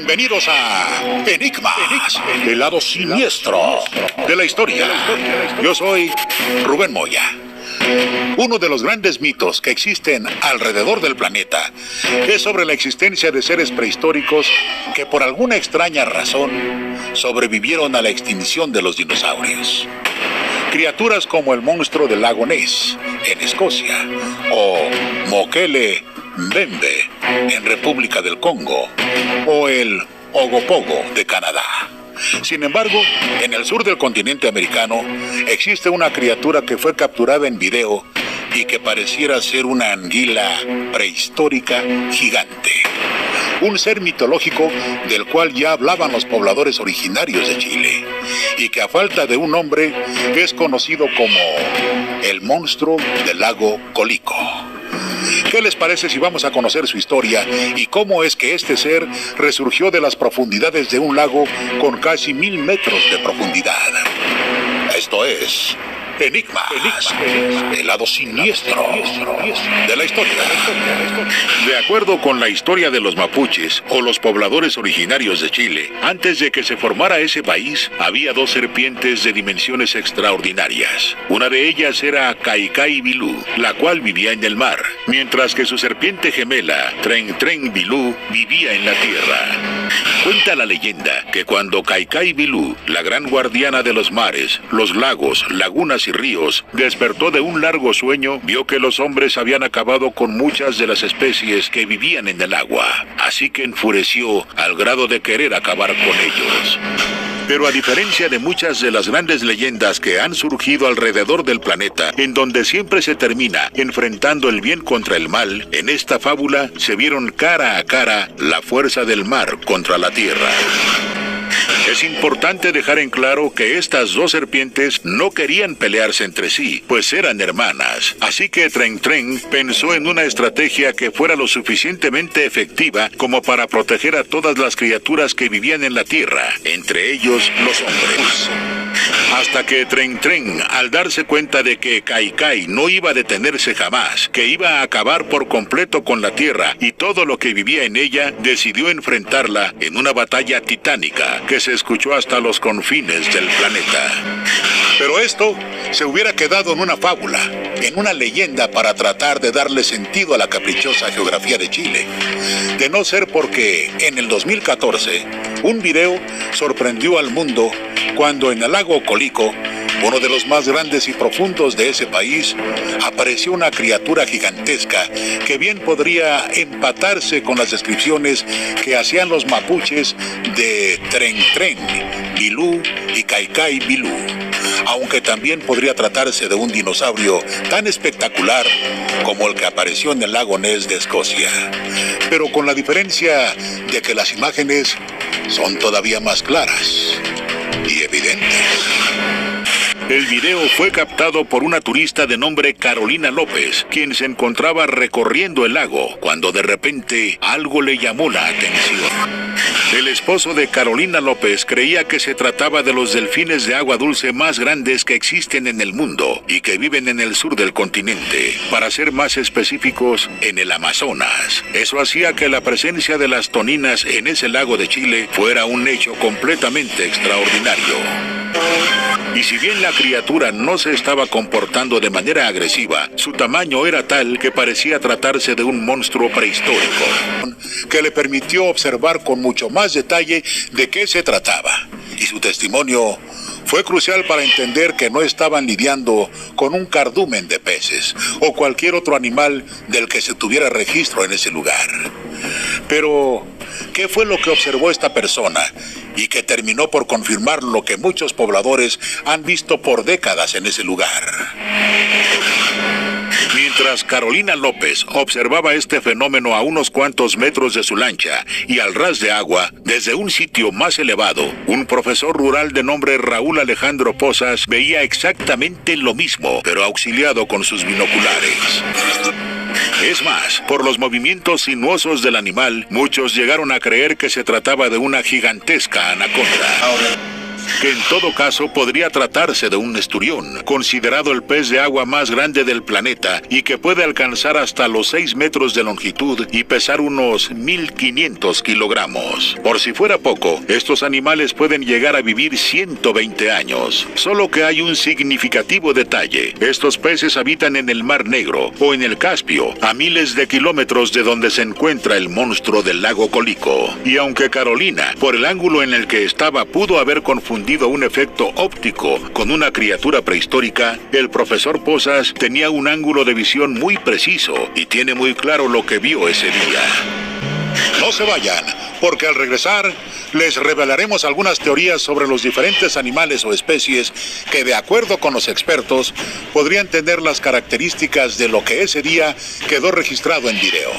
Bienvenidos a Enigmas, el lado siniestro de la historia. Yo soy Rubén Moya. Uno de los grandes mitos que existen alrededor del planeta es sobre la existencia de seres prehistóricos que por alguna extraña razón sobrevivieron a la extinción de los dinosaurios. Criaturas como el monstruo del lago Ness, en Escocia, o Mokele Mbembe, en República del Congo, o el Ogopogo de Canadá. Sin embargo, en el sur del continente americano existe una criatura que fue capturada en video y que pareciera ser una anguila prehistórica gigante. Un ser mitológico del cual ya hablaban los pobladores originarios de Chile y que a falta de un nombre es conocido como el monstruo del lago Colico. ¿Qué les parece si vamos a conocer su historia y cómo es que este ser resurgió de las profundidades de un lago con casi 1000 metros de profundidad? Esto es Enigmas, el lado siniestro de la historia. De acuerdo con la historia de los mapuches, o los pobladores originarios de Chile, antes de que se formara ese país, había dos serpientes de dimensiones extraordinarias. Una de ellas era Kaikai Bilú, la cual vivía en el mar, mientras que su serpiente gemela, Tren Tren Bilú, vivía en la tierra. Cuenta la leyenda que cuando Kaikai Bilú, la gran guardiana de los mares, los lagos, lagunas y ríos, despertó de un largo sueño, vio que los hombres habían acabado con muchas de las especies que vivían en el agua, así que enfureció al grado de querer acabar con ellos. Pero a diferencia de muchas de las grandes leyendas que han surgido alrededor del planeta, en donde siempre se termina enfrentando el bien contra el mal, en esta fábula se vieron cara a cara la fuerza del mar contra la tierra. Es importante dejar en claro que estas dos serpientes no querían pelearse entre sí, pues eran hermanas. Así que Tren Tren pensó en una estrategia que fuera lo suficientemente efectiva como para proteger a todas las criaturas que vivían en la tierra, entre ellos los hombres. Hasta que Tren Tren, al darse cuenta de que Kaikai no iba a detenerse jamás, que iba a acabar por completo con la tierra y todo lo que vivía en ella, decidió enfrentarla en una batalla titánica que se escuchó hasta los confines del planeta. Pero esto se hubiera quedado en una fábula, en una leyenda para tratar de darle sentido a la caprichosa geografía de Chile. De no ser porque en el 2014, un video sorprendió al mundo cuando en el lago Colico, uno de los más grandes y profundos de ese país, apareció una criatura gigantesca que bien podría empatarse con las descripciones que hacían los mapuches de Tren Tren, Bilú y Kaikai Bilú, aunque también podría tratarse de un dinosaurio tan espectacular como el que apareció en el lago Ness de Escocia, pero con la diferencia de que las imágenes son todavía más claras y evidentes. El video fue captado por una turista de nombre Carolina López, quien se encontraba recorriendo el lago, cuando de repente algo le llamó la atención. El esposo de Carolina López creía que se trataba de los delfines de agua dulce más grandes que existen en el mundo y que viven en el sur del continente, para ser más específicos, en el Amazonas. Eso hacía que la presencia de las toninas en ese lago de Chile fuera un hecho completamente extraordinario. Y si bien la criatura no se estaba comportando de manera agresiva, su tamaño era tal que parecía tratarse de un monstruo prehistórico, que le permitió observar con mucho más detalle de qué se trataba. Y su testimonio fue crucial para entender que no estaban lidiando con un cardumen de peces o cualquier otro animal del que se tuviera registro en ese lugar. Pero ¿qué fue lo que observó esta persona y que terminó por confirmar lo que muchos pobladores han visto por décadas en ese lugar? Mientras Carolina López observaba este fenómeno a unos cuantos metros de su lancha y al ras de agua, desde un sitio más elevado, un profesor rural de nombre Raúl Alejandro Pozas veía exactamente lo mismo, pero auxiliado con sus binoculares. Es más, por los movimientos sinuosos del animal, muchos llegaron a creer que se trataba de una gigantesca anaconda. que en todo caso podría tratarse de un esturión, considerado el pez de agua más grande del planeta y que puede alcanzar hasta los 6 metros de longitud y pesar unos 1.500 kilogramos. Por si fuera poco, estos animales pueden llegar a vivir 120 años. Solo que hay un significativo detalle. Estos peces habitan en el Mar Negro o en el Caspio, a miles de kilómetros de donde se encuentra el monstruo del lago Colico. Y aunque Carolina, por el ángulo en el que estaba, pudo haber confundido un efecto óptico con una criatura prehistórica, el profesor Posas tenía un ángulo de visión muy preciso y tiene muy claro lo que vio ese día. No se vayan, porque al regresar les revelaremos algunas teorías sobre los diferentes animales o especies que, de acuerdo con los expertos, podrían tener las características de lo que ese día quedó registrado en video.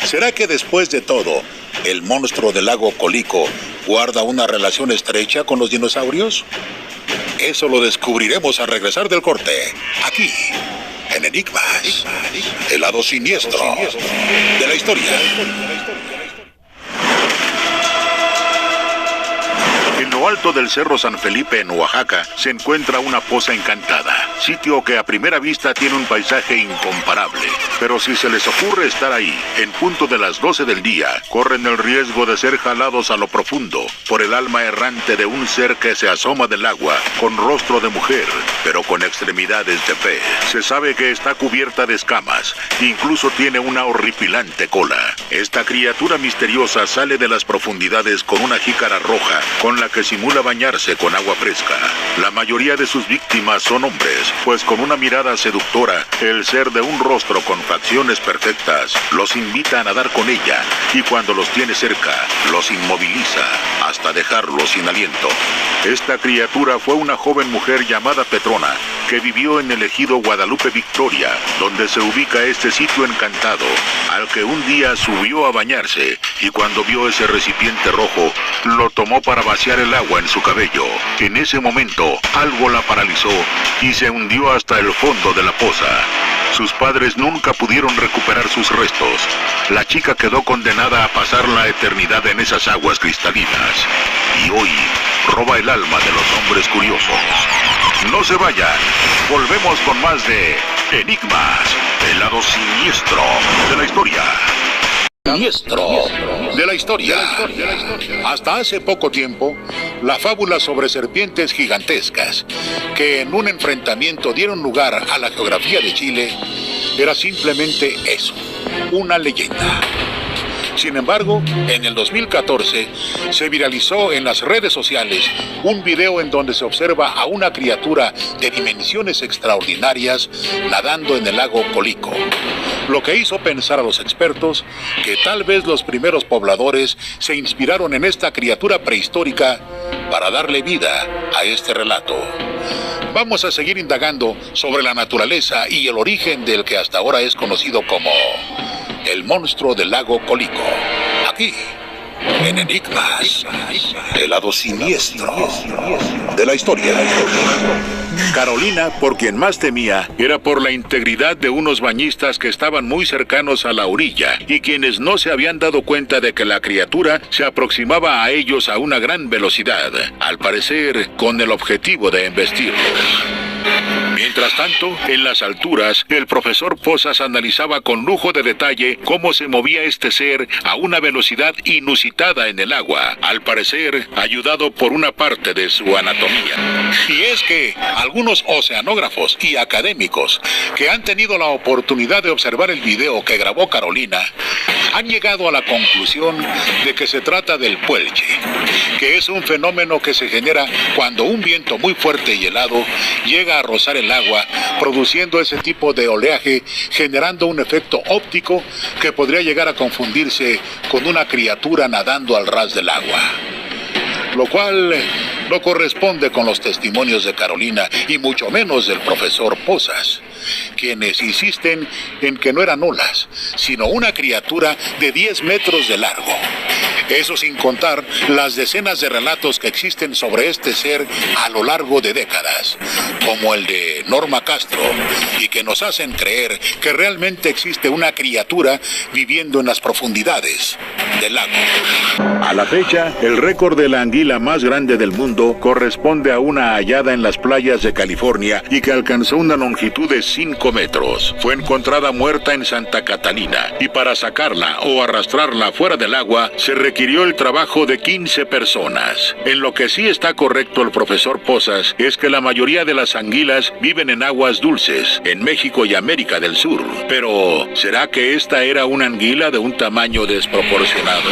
¿Será que después de todo, el monstruo del lago Colico guarda una relación estrecha con los dinosaurios? Eso lo descubriremos al regresar del corte, aquí, en Enigmas, el lado siniestro de la historia. En lo alto del Cerro San Felipe, en Oaxaca, se encuentra una poza encantada, sitio que a primera vista tiene un paisaje incomparable. Pero si se les ocurre estar ahí, en punto de las 12 del día, corren el riesgo de ser jalados a lo profundo por el alma errante de un ser que se asoma del agua, con rostro de mujer, pero con extremidades de pez. Se sabe que está cubierta de escamas, incluso tiene una horripilante cola. Esta criatura misteriosa sale de las profundidades con una jícara roja, con la que simula bañarse con agua fresca. La mayoría de sus víctimas son hombres, pues con una mirada seductora, el ser de un rostro con facciones perfectas los invita a nadar con ella, y cuando los tiene cerca, los inmoviliza hasta dejarlos sin aliento. Esta criatura fue una joven mujer llamada Petrona, que vivió en el ejido Guadalupe Victoria, donde se ubica este sitio encantado, al que un día subió a bañarse, y cuando vio ese recipiente rojo, lo tomó para vaciar el agua en su cabello. En ese momento, algo la paralizó y se hundió hasta el fondo de la poza. Sus padres nunca pudieron recuperar sus restos. La chica quedó condenada a pasar la eternidad en esas aguas cristalinas. Y hoy roba el alma de los hombres curiosos. No se vayan. Volvemos con más de Enigmas, el lado siniestro de la historia. Siniestro de la historia. Hasta hace poco tiempo, la fábula sobre serpientes gigantescas, que en un enfrentamiento dieron lugar a la geografía de Chile, era simplemente eso, una leyenda. Sin embargo, en el 2014 se viralizó en las redes sociales un video en donde se observa a una criatura de dimensiones extraordinarias nadando en el lago Colico, lo que hizo pensar a los expertos que tal vez los primeros pobladores se inspiraron en esta criatura prehistórica para darle vida a este relato. Vamos a seguir indagando sobre la naturaleza y el origen del que hasta ahora es conocido como el monstruo del lago Colico, aquí, en Enigmas, el lado siniestro de la historia. Carolina, por quien más temía, era por la integridad de unos bañistas que estaban muy cercanos a la orilla y quienes no se habían dado cuenta de que la criatura se aproximaba a ellos a una gran velocidad, al parecer con el objetivo de embestirlos. Mientras tanto, en las alturas, el profesor Posas analizaba con lujo de detalle cómo se movía este ser a una velocidad inusitada en el agua, al parecer ayudado por una parte de su anatomía. Y es que algunos oceanógrafos y académicos que han tenido la oportunidad de observar el video que grabó Carolina han llegado a la conclusión de que se trata del puelche, que es un fenómeno que se genera cuando un viento muy fuerte y helado llega a rozar el agua, produciendo ese tipo de oleaje, generando un efecto óptico que podría llegar a confundirse con una criatura nadando al ras del agua. Lo cual no corresponde con los testimonios de Carolina y mucho menos del profesor Posas, quienes insisten en que no eran olas, sino una criatura de 10 metros de largo. Eso sin contar las decenas de relatos que existen sobre este ser a lo largo de décadas, como el de Norma Castro, y que nos hacen creer que realmente existe una criatura viviendo en las profundidades del lago. A la fecha, el récord de la anguila más grande del mundo corresponde a una hallada en las playas de California y que alcanzó una longitud de 5 metros. Fue encontrada muerta en Santa Catalina y para sacarla o arrastrarla fuera del agua se requirió el trabajo de 15 personas. En lo que sí está correcto el profesor Posas es que la mayoría de las anguilas viven en aguas dulces, en México y América del Sur. Pero, ¿será que esta era una anguila de un tamaño desproporcionado?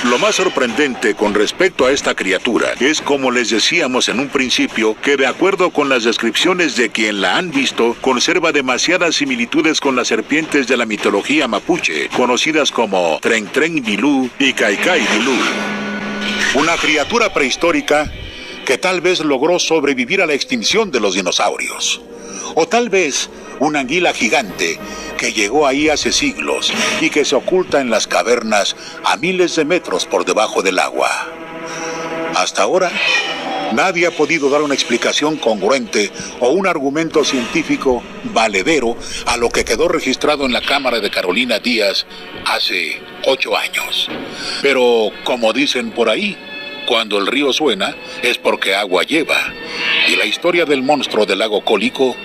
Lo más sorprendente con respecto a esta criatura es, como les decíamos en un principio, que de acuerdo con las descripciones de quien la han visto, conserva demasiadas similitudes con las serpientes de la mitología mapuche, conocidas como Tren Tren Bilú y Caicay Bilú. Una criatura prehistórica que tal vez logró sobrevivir a la extinción de los dinosaurios. O tal vez una anguila gigante que llegó ahí hace siglos y que se oculta en las cavernas a miles de metros por debajo del agua. Hasta ahora, nadie ha podido dar una explicación congruente o un argumento científico valedero a lo que quedó registrado en la cámara de Carolina Díaz hace 8 años. Pero, como dicen por ahí, cuando el río suena es porque agua lleva. Y la historia del monstruo del lago Cólico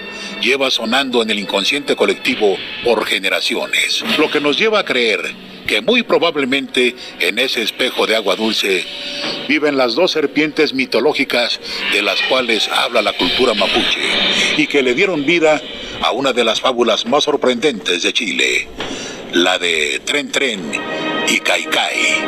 lleva sonando en el inconsciente colectivo por generaciones, lo que nos lleva a creer que muy probablemente en ese espejo de agua dulce viven las 2 serpientes mitológicas de las cuales habla la cultura mapuche y que le dieron vida a una de las fábulas más sorprendentes de Chile, la de Tren Tren y Caicay.